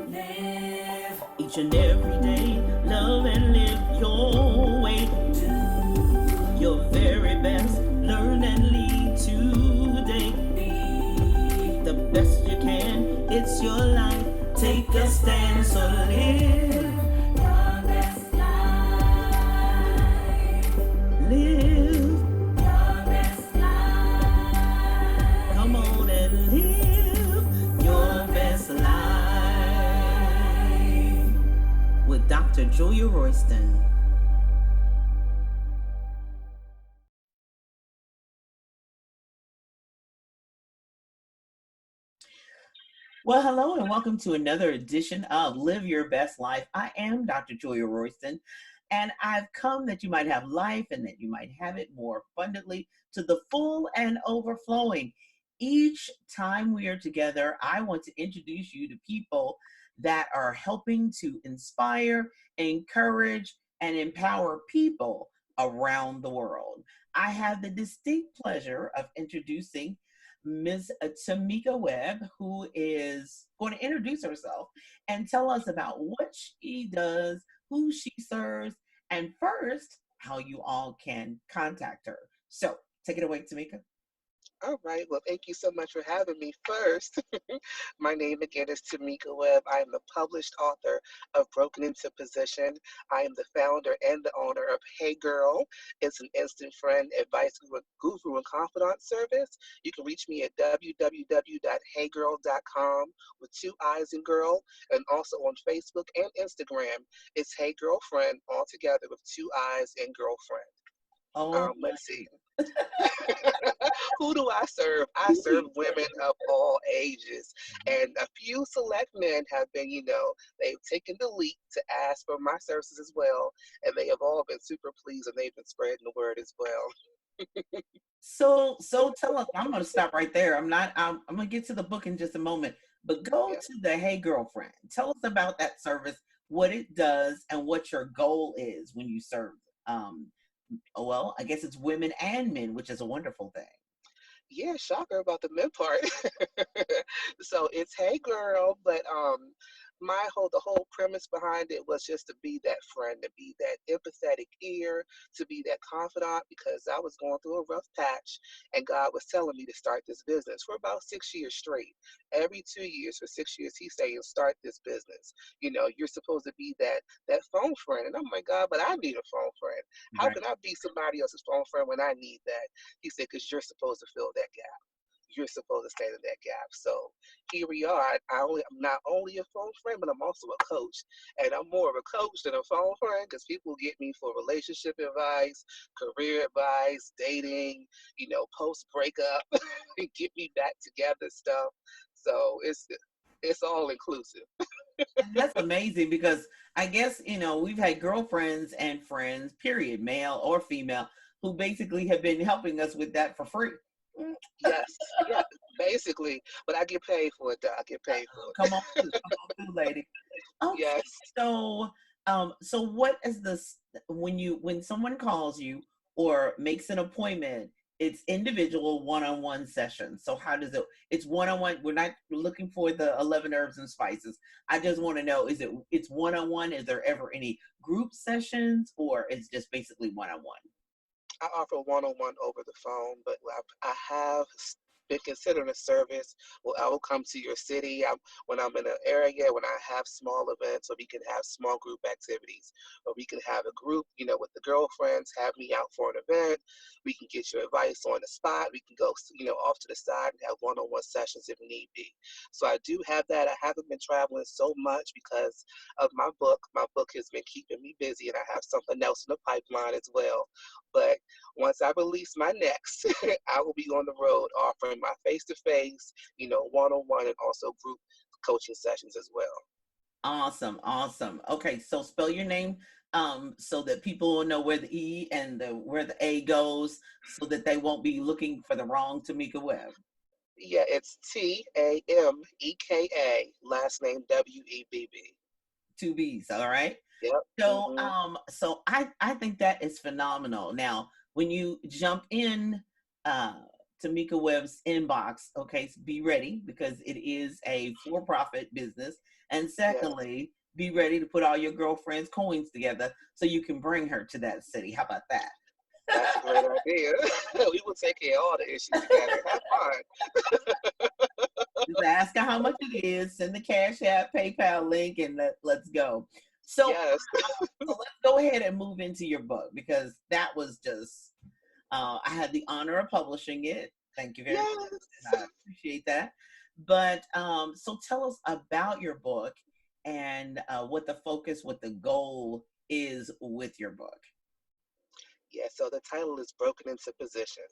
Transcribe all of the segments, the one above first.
Live each and every day, love and live your way. Do your very best, learn and lead today. Be the best you can, it's your life. Take a stand, so live your best life. Live your best life. Come on and live your best life with Dr. Julia Royston. Well, hello and welcome to another edition of Live Your Best Life. I am Dr. Julia Royston, and I've come that you might have life and that you might have it more abundantly to the full and overflowing. Each time we are together, I want to introduce you to people that are helping to inspire, encourage, and empower people around the world. I have the distinct pleasure of introducing Ms. Tameka Webb, who is going to introduce herself and tell us about what she does, who she serves, and first, how you all can contact her. So, take it away, Tameka. All right. Well, thank you so much for having me first. My name again is Tameka Webb. I am the published author of Broken Into Position. I am the founder and the owner of Hey Girl. It's an instant friend, advice, guru, and confidant service. You can reach me at www.heygirl.com with two I's in girl, and also on Facebook and Instagram. It's Hey Girlfriend, all together with two I's in girlfriend. Oh, Let's see. Who do I serve? I serve women of all ages. And a few select men have been, they've taken the leap to ask for my services as well. And they have all been super pleased and they've been spreading the word as well. so tell us. I'm going to stop right there. I'm not. I'm going to get to the book in just a moment. But go Yeah. to the Hey Girlfriend. Tell us about that service, what it does, and what your goal is when you serve. Um, well, I guess it's women and men, which is a wonderful thing. Yeah, shocker about the mid part. So it's Hey Girl, but the whole premise behind it was just to be that friend, to be that empathetic ear, to be that confidant, because I was going through a rough patch and God was telling me to start this business for about 6 years straight. Every 2 years for 6 years, he's saying start this business. You're supposed to be that phone friend. And I'm like, God, but I need a phone friend. How Right. can I be somebody else's phone friend when I need that? He said, because you're supposed to fill that gap. You're supposed to stand in that gap. So here we are. I'm not only a phone friend, but I'm also a coach. And I'm more of a coach than a phone friend because people get me for relationship advice, career advice, dating, post breakup, get me back together stuff. So it's all inclusive. And that's amazing because I guess, we've had girlfriends and friends, period, male or female, who basically have been helping us with that for free. Mm. Yes, yeah, basically. But I get paid for it, though. I get paid for it. Come on through, lady. Okay, Yes. so what is this when someone calls you or makes an appointment, it's individual one-on-one sessions. So how does it's one-on-one. We're not looking for the 11 herbs and spices. I just want to know, it's one-on-one? Is there ever any group sessions or it's just basically one-on-one? I offer one-on-one over the phone, but I have been considering a service. Well, I will come to your city when I'm in an area, when I have small events, or we can have small group activities, or we can have a group, with the girlfriends, have me out for an event. We can get your advice on the spot. We can go, off to the side and have one-on-one sessions if need be. So I do have that. I haven't been traveling so much because of my book. My book has been keeping me busy, and I have something else in the pipeline as well. But once I release my next, I will be on the road offering my face to face, one on one, and also group coaching sessions as well. Awesome, awesome. Okay, so spell your name so that people will know where the E and where the A goes so that they won't be looking for the wrong Tameka Webb. Yeah, it's Tameka, last name Webb. Two B's, all right? Yep. So I think that is phenomenal. Now, when you jump in, uh Tameka Webb's inbox. Okay, so be ready because it is a for-profit business. And Yes, secondly, be ready to put all your girlfriends' coins together so you can bring her to that city. How about that? that's a great idea. We will take care of all the issues together. Have fun. Just ask her how much it is, send the Cash App, PayPal link, and let's go. So, Yes, so let's go ahead and move into your book because that was just, I had the honor of publishing it. Thank you very much. yes. And I appreciate that. But so tell us about your book and what the focus, what the goal is with your book. Yeah, so the title is Broken into Position.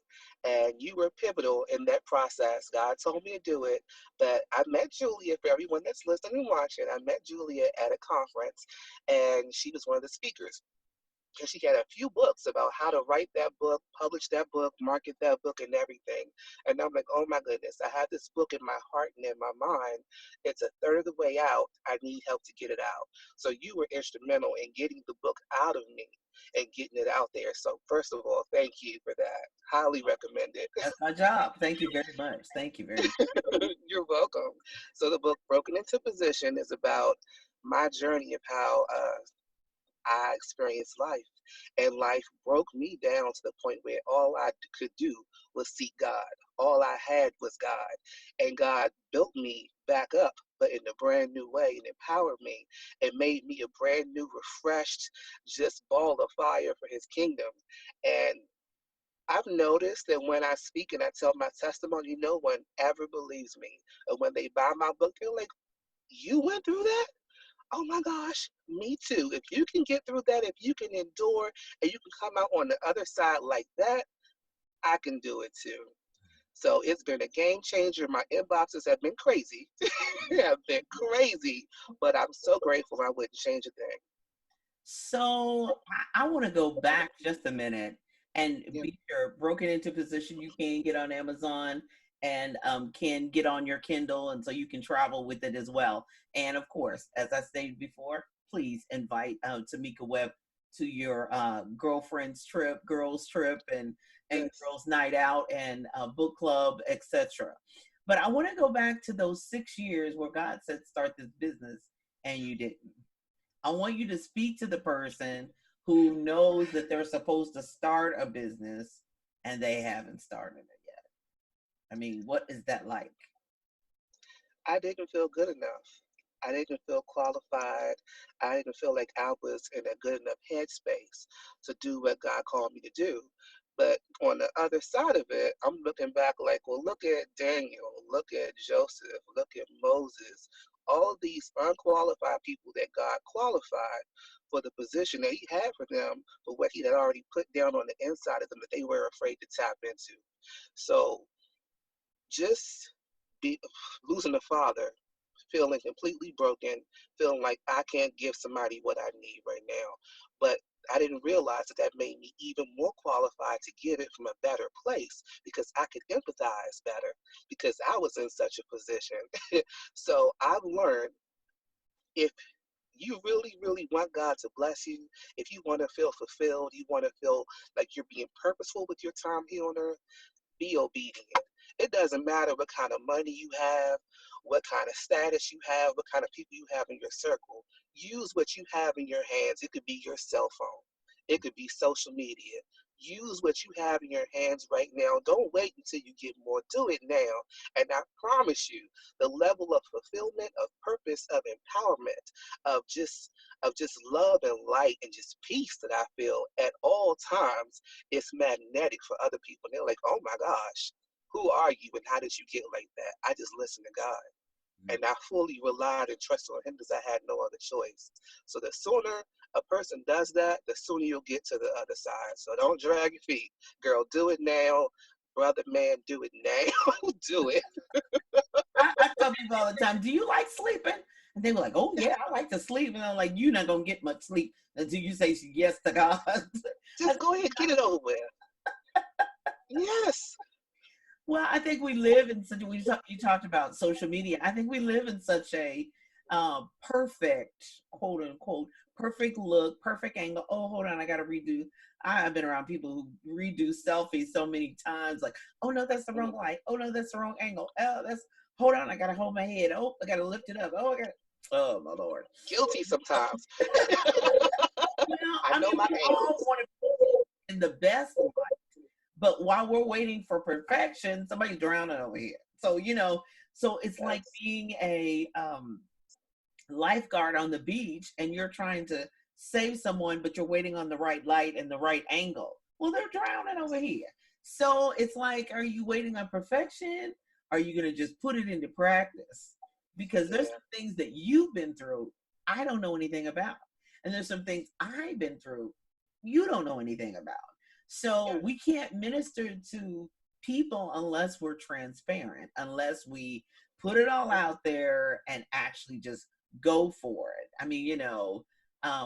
And you were pivotal in that process. God told me to do it. But I met Julia, for everyone that's listening and watching, I met Julia at a conference, and she was one of the speakers. And she had a few books about how to write that book, publish that book, market that book, and everything. And I'm like, oh my goodness, I have this book in my heart and in my mind. It's a third of the way out. I need help to get it out. So you were instrumental in getting the book out of me and getting it out there. So first of all, thank you for that. Highly recommend it. That's my job. Thank you very much. Thank you very much. You're welcome. So the book Broken into Position is about my journey of how I experienced life, and life broke me down to the point where all I could do was seek God. All I had was God, and God built me back up, but in a brand new way, and empowered me, and made me a brand new, refreshed, just ball of fire for His kingdom. And I've noticed that when I speak and I tell my testimony, no one ever believes me. And when they buy my book, they're like, "You went through that?" Oh my gosh, me too. If you can get through that, if you can endure and you can come out on the other side like that, I can do it too. So it's been a game changer. My inboxes have been crazy. Have been crazy, but I'm so grateful I wouldn't change a thing. So I want to go back just a minute and Yeah. be sure broken into position you can get on Amazon and can get on your Kindle, and so you can travel with it as well. And of course, as I stated before, please invite Tameka Webb to your girlfriend's trip, girls trip, and Yes. girls night out and book club, etc. But I want to go back to those 6 years where God said start this business and you didn't. I want you to speak to the person who knows that they're supposed to start a business and they haven't started it yet. I mean, what is that like? I didn't feel good enough. I didn't feel qualified. I didn't feel like I was in a good enough headspace to do what God called me to do. But on the other side of it, I'm looking back like, well, look at Daniel, look at Joseph, look at Moses, all these unqualified people that God qualified for the position that He had for them, for what He had already put down on the inside of them that they were afraid to tap into. So just be losing a father, feeling completely broken, feeling like I can't give somebody what I need right now. But I didn't realize that that made me even more qualified to give it from a better place because I could empathize better because I was in such a position. So I've learned, if you really, really want God to bless you, if you want to feel fulfilled, you want to feel like you're being purposeful with your time here on earth, be obedient. It doesn't matter what kind of money you have, what kind of status you have, what kind of people you have in your circle. Use what you have in your hands. It could be your cell phone, it could be social media. Use what you have in your hands right now. Don't wait until you get more. Do it now. And I promise you, the level of fulfillment, of purpose, of empowerment, of just love and light and just peace that I feel at all times is magnetic for other people. They're like, oh my gosh, who are you and how did you get like that? I just listened to God. And I fully relied and trusted on Him because I had no other choice. So the sooner a person does that, the sooner you'll get to the other side. So don't drag your feet. Girl, do it now. Brother, man, do it now. Do it. I tell people all the time, do you like sleeping? And they were like, oh yeah, I like to sleep. And I'm like, you're not gonna get much sleep until you say yes to God. Just go ahead, get it over with. Yes. Well, I think we live in such. You talked about social media. I think we live in such a perfect, quote unquote, perfect look, perfect angle. Oh, hold on, I got to redo. I've been around people who redo selfies so many times. Like, oh no, that's the wrong light. Oh no, that's the wrong angle. Oh, that's hold on, I got to hold my head. Oh, I got to lift it up. Oh, I got. Oh my lord. Guilty sometimes. I I know mean, my we all angles. want to be in the best light, but while we're waiting for perfection, somebody's drowning over here. So so it's like Yes. being a lifeguard on the beach and you're trying to save someone, but you're waiting on the right light and the right angle. Well, they're drowning over here. So it's like, are you waiting on perfection? Are you going to just put it into practice? Because there's Yeah. some things that you've been through I don't know anything about. And there's some things I've been through you don't know anything about. So Yeah. we can't minister to people unless we're transparent, unless we put it all out there and actually just go for it. I mean,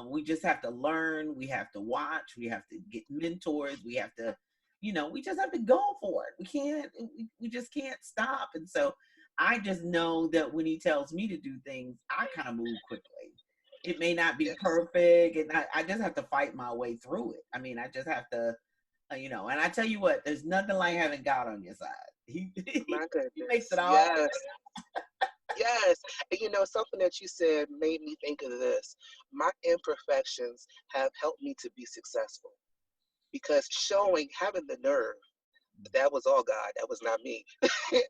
we just have to learn, we have to watch, we have to get mentors, we have to, we just have to go for it. We just can't stop. And so I just know that when he tells me to do things, I kind of move quickly. It may not be Yes. perfect, and I just have to fight my way through it. I mean, I just have to, and I tell you what, there's nothing like having God on your side. He My makes it goodness. all. Yes. Yes. And something that you said made me think of this. My imperfections have helped me to be successful because having the nerve, that was all God. That was not me.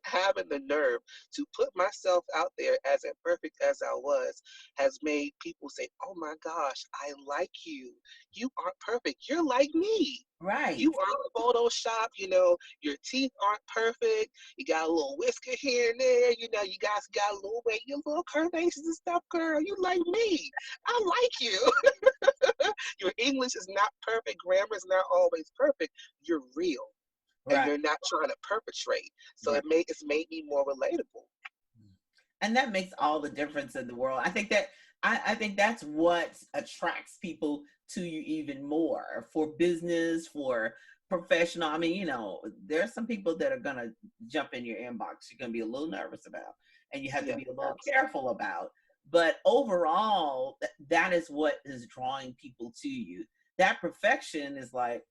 Having the nerve to put myself out there as imperfect as I was has made people say, "Oh my gosh, I like you. You aren't perfect. You're like me. You Right, aren't Photoshop. Your teeth aren't perfect. You got a little whisker here and there. You guys got a little weight, your little curvaceous and stuff, girl. You like me. I like you. Your English is not perfect. Grammar is not always perfect. You're real and right, you're not trying to perpetrate. So right. it's made me more relatable. And that makes all the difference in the world. I think that's what attracts people to you even more for business, for professional. I mean, there's some people that are gonna jump in your inbox. You're gonna be a little nervous about, and you have to Yeah, be a little absolutely. careful about. But overall, that is what is drawing people to you. That perfection is like,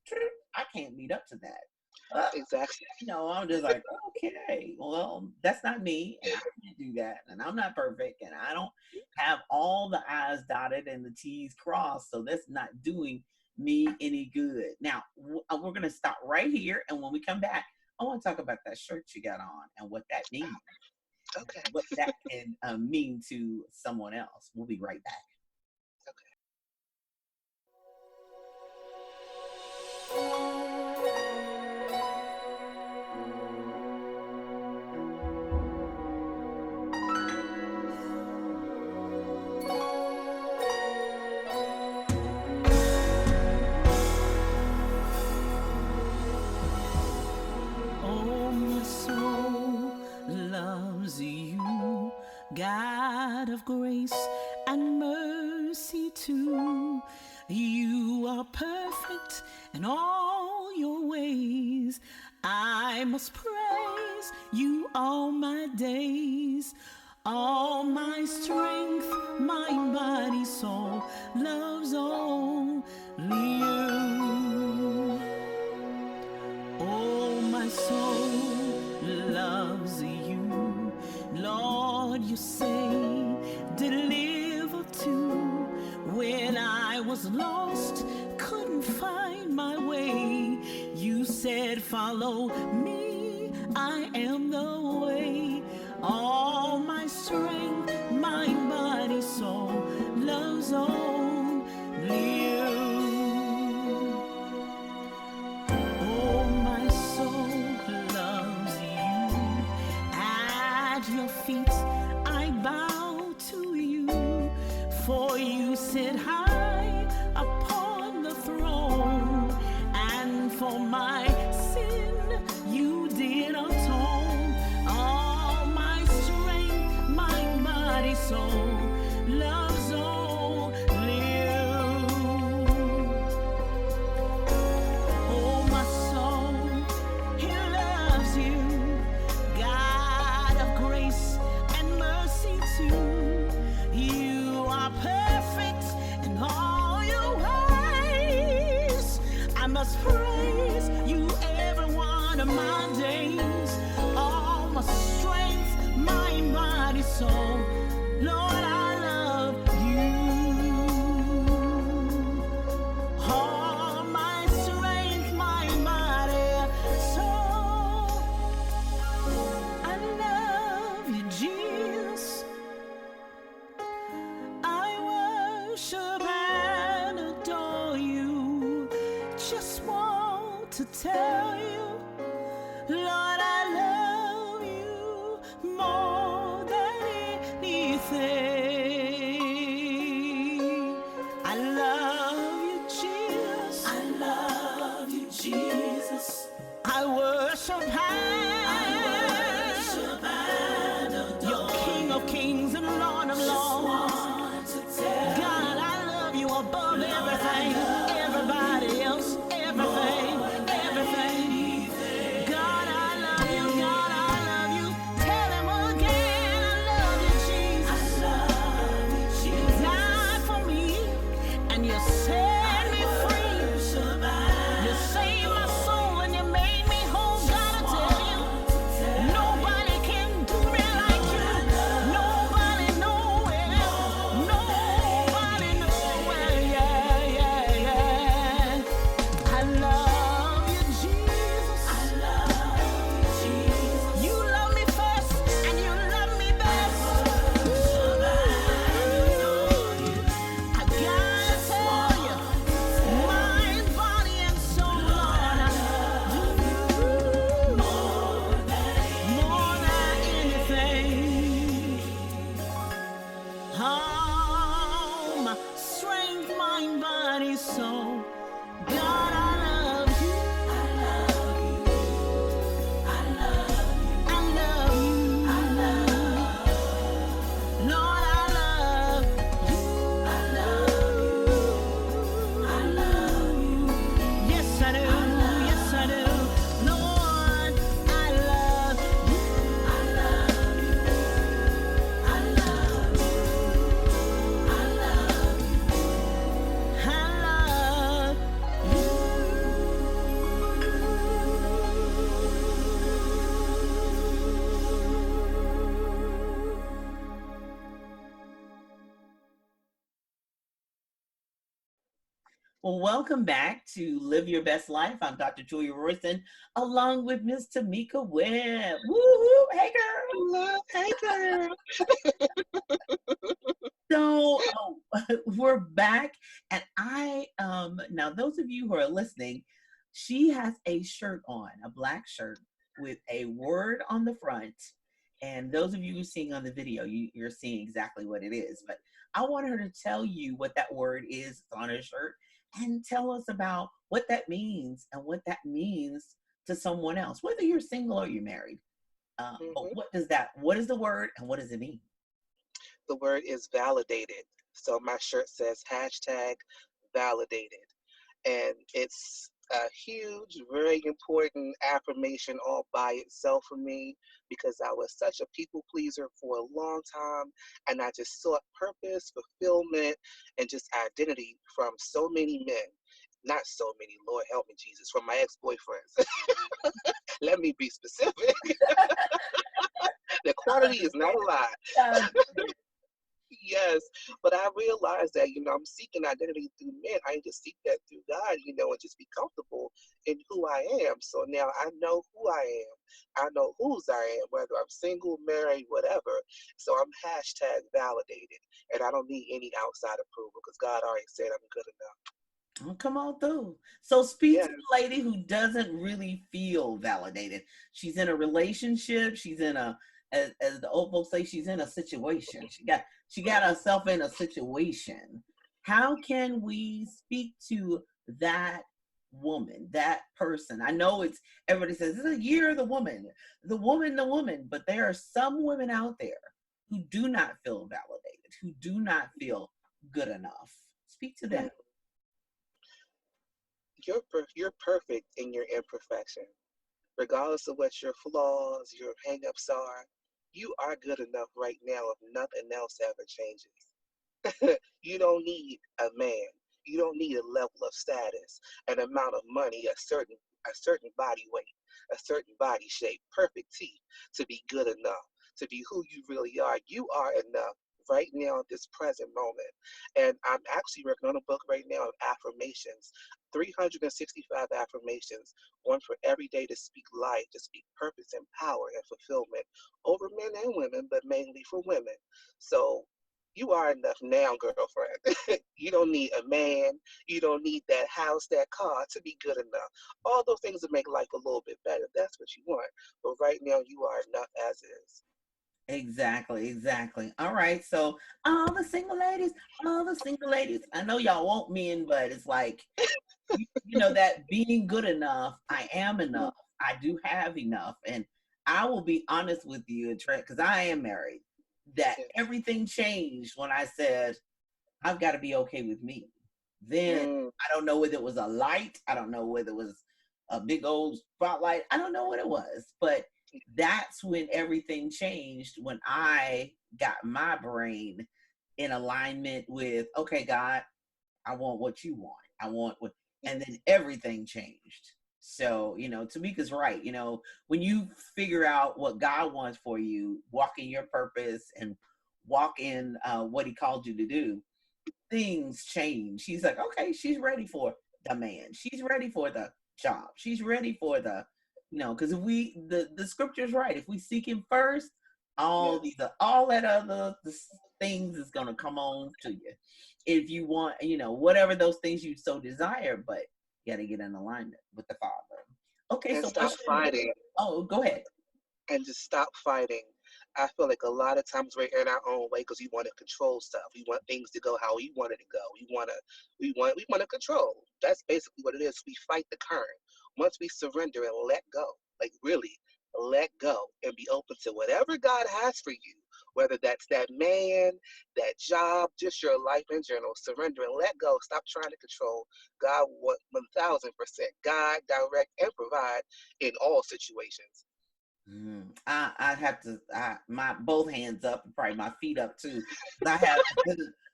I can't meet up to that. Uh, Exactly. I'm just like, okay, well, that's not me, and I can't do that, and I'm not perfect, and I don't have all the I's dotted and the T's crossed, so that's not doing me any good. Now, we're going to stop right here, and when we come back, I want to talk about that shirt you got on and what that means, and Okay. what that can mean to someone else. We'll be right back. Okay. Oh, my soul loves you, God of grace and mercy too. You are perfect in all your ways. I must praise you all my days. All my strength, my body, soul loves only you. Oh, my soul loves you. Lord, you say, deliver to. When I was lost, couldn't find my way, you said, follow me, I am the way. All my strength, my body, soul loves only you. Oh, my soul loves you. At your feet I bow to you, for you sit high upon the throne, and for my sin you did atone. All my strength, my body, soul loves only you. Oh, my soul, he loves you, God of grace and mercy too. You are perfect in body, soul. Lord, I love you. All my strength, my body, soul. I love you, Jesus. I worship and adore you. Just want to tell you, Lord, I love you more than anything. I love you, Jesus. I love you, Jesus. I worship and adore you're King of kings and Lord of lords. God, I love you above everything, everybody else, everything, everything. God, I love you, God, I love you. Tell him again, I love you, Jesus. I love you, Jesus. You died for me, and you set me free. You saved my soul, and you made me whole. Gotta tell you, nobody can do me like you. Nobody nowhere. Nobody nowhere. Yeah, yeah, yeah. I love you, Jesus. I love you, Jesus. You love me first, and you love me best. I gotta tell you, mind, body, and soul, Lord, I love you more than anything. Oh, my strength, mind, body, soul. God, I love you. I love you. I love you. I love you. I love you. Lord, I love you. I love you. I love you. Yes, I do. Yes, I do. Lord, I love you. I love you. I love you. I love you. I love Well, welcome back to Live Your Best Life. I'm Dr. Julia Royston, along with Miss Tameka Webb. Woo-hoo! Hey, girl. Hello, hey girl. So we're back, and now those of you who are listening, she has a shirt on, a black shirt with a word on the front. And those of you who are seeing on the video, you're seeing exactly what it is. But I want her to tell you what that word is on her shirt and tell us about what that means and what that means to someone else, whether you're single or you're married. But what is the word and what does it mean? The word is validated. So my shirt says #validated. And it's a huge, very important affirmation all by itself for me because I was such a people pleaser for a long time, and I just sought purpose, fulfillment, and just identity from so many men. Not so many, Lord help me, Jesus, from my ex-boyfriends. Let me be specific. The quantity is not a lie. Yes, but I realized that, I'm seeking identity through men. I need to seek that through God, and just be comfortable in who I am. So now I know who I am. I know whose I am, whether I'm single, married, whatever. So I'm #validated, and I don't need any outside approval because God already said I'm good enough. Oh, come on through. So speak Yeah. to the lady who doesn't really feel validated. She's in a relationship. She's in as the old folks say, she's in a situation. She got herself in a situation. How can we speak to that woman, that person? I know everybody says this is a year of the woman, but there are some women out there who do not feel validated, who do not feel good enough. Speak to them. You're perfect in your imperfection. Regardless of what your flaws, your hangups are, you are good enough right now if nothing else ever changes. You don't need a man. You don't need a level of status, an amount of money, a certain body weight, a certain body shape, perfect teeth to be good enough to be who you really are. You are enough right now in this present moment. And I'm actually working on a book right now of affirmations, 365 affirmations, one for every day to speak life, to speak purpose and power and fulfillment over men and women, but mainly for women. So you are enough now, girlfriend. You don't need a man. You don't need that house, that car to be good enough. All those things that make life a little bit better. That's what you want. But right now, you are enough as is. Exactly, exactly. All right. So all the single ladies, I know y'all want men, but it's like, you know, that being good enough, I am enough. I do have enough. And I will be honest with you, Trent, because I am married, that Yes. everything changed when I said, I've got to be okay with me. Then Mm, I don't know whether it was a light. I don't know whether it was a big old spotlight. I don't know what it was, but that's when everything changed, when I got my brain in alignment with, okay, God, I want what you want. I want what, and then everything changed. So, you know, Tameka's right. You know, when you figure out what God wants for you, walk in your purpose and walk in what he called you to do, things change. She's like, okay, she's ready for the man. She's ready for the job. She's ready for the, you know, because if we the scripture's right. If we seek him first, yes. all that other things is gonna come on to you. If you want, you know, whatever those things you so desire, but you gotta get in alignment with the Father. Okay, And so stop what's your next? fighting. Oh, go ahead. And just stop fighting. I feel like a lot of times we're in our own way because we want to control stuff. We want things to go how we want it to go. We want to control. That's basically what it is. We fight the current. Once we surrender and let go, like really let go and be open to whatever God has for you, whether that's that man, that job, just your life in general. Surrender and let go. Stop trying to control. God, what 1,000%. God direct and provide in all situations. I have to my both hands up and probably my feet up too. I have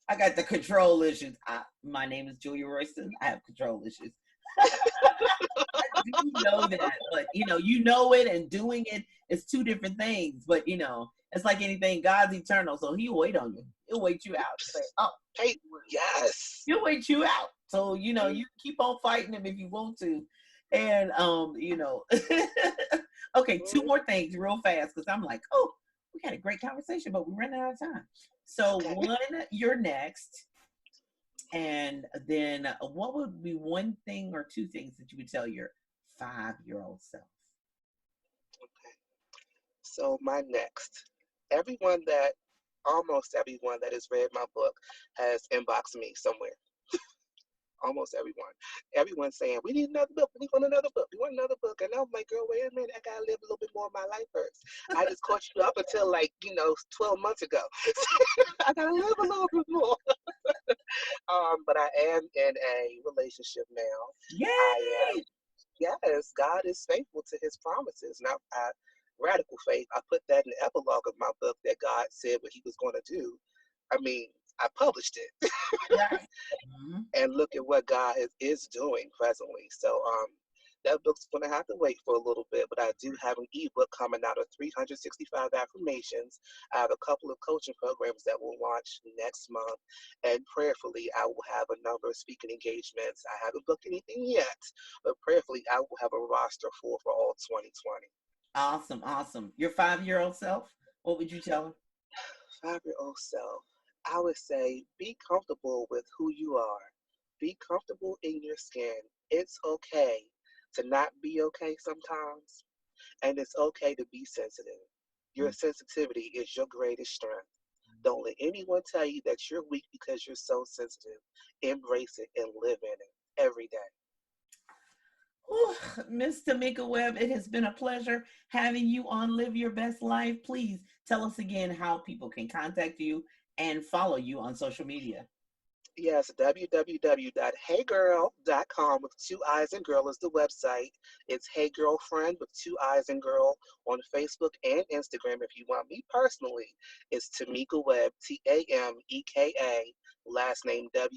I got the control issues. My name is Julia Royston. I have control issues. I do know that, but you know it, and doing it is two different things. But it's like anything. God's eternal, so He'll wait on you. He'll wait you out. Say, oh, Hey, yes. He'll wait you out. So Mm, you keep on fighting Him if you want to, and okay, two mm, more things real fast because I'm like, oh, we had a great conversation, but we're running out of time. So okay. one, you're next. And then what would be one thing or two things that you would tell your 5-year-old self? So my next, everyone that, almost everyone that has read my book has inboxed me somewhere. Almost everyone. Everyone's saying, we need another book. We want another book. We want another book. And I'm like, girl, wait a minute. I got to live a little bit more of my life first. I just caught you up until 12 months ago. I got to live a little bit more. But I am in a relationship now. I am. Yay! Yes, God is faithful to his promises. Now, radical faith, I put that in the epilogue of my book that God said what he was going to do. I mean, I published it. Right. Mhm. And look at what God is doing presently. So, that book's going to have to wait for a little bit, but I do have an ebook coming out of 365 affirmations. I have a couple of coaching programs that will launch next month, and prayerfully, I will have a number of speaking engagements. I haven't booked anything yet, but prayerfully, I will have a roster full for all 2020. Awesome, awesome. Your 5-year-old self, what would you tell her? 5-year-old self, I would say be comfortable with who you are. Be comfortable in your skin. It's okay to not be okay sometimes, and it's okay to be sensitive. Your sensitivity is your greatest strength. Don't let anyone tell you that you're weak because you're so sensitive. Embrace it and live in it every day. Whew, Miss Tameka Webb, it has been a pleasure having you on Live Your Best Life. Please tell us again how people can contact you and follow you on social media. Yes, www.heygirl.com with two eyes and girl is the website. It's Hey Girlfriend with two eyes and girl on Facebook and Instagram. If you want me personally, it's Tameka Webb, Tameka, last name Webb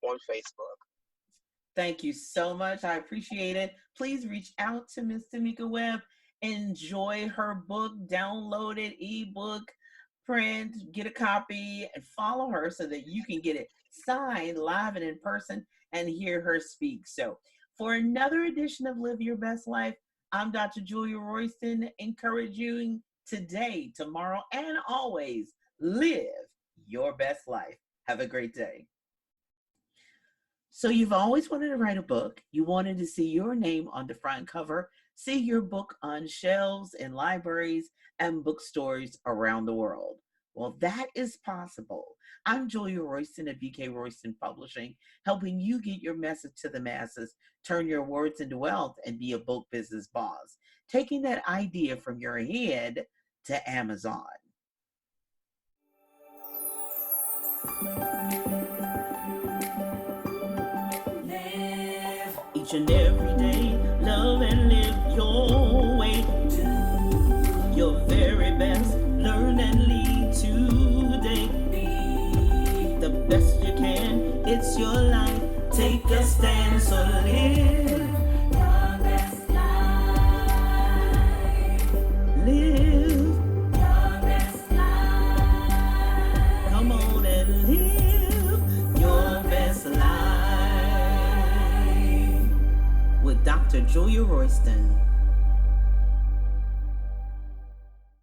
on Facebook. Thank you so much. I appreciate it. Please reach out to Miss Tameka Webb enjoy her book, download it, ebook, print, get a copy, and follow her so that you can get it signed live and in person and hear her speak. So, for another edition of Live Your Best Life, I'm Dr. Julia Royston, encouraging you today, tomorrow, and always live your best life. Have a great day. So you've always wanted to write a book. You wanted to see your name on the front cover, see your book on shelves in libraries and bookstores around the world. Well, that is possible. I'm Julia Royston at BK Royston Publishing, helping you get your message to the masses, turn your words into wealth, and be a book business boss, taking that idea from your head to Amazon. Each and every day, love and live your way. Do your very best, learn and lead today. Be the best you can, it's your life. Take a stand, so live your best life. Live your best life. Come on and live your best life with Dr. Julia Royston.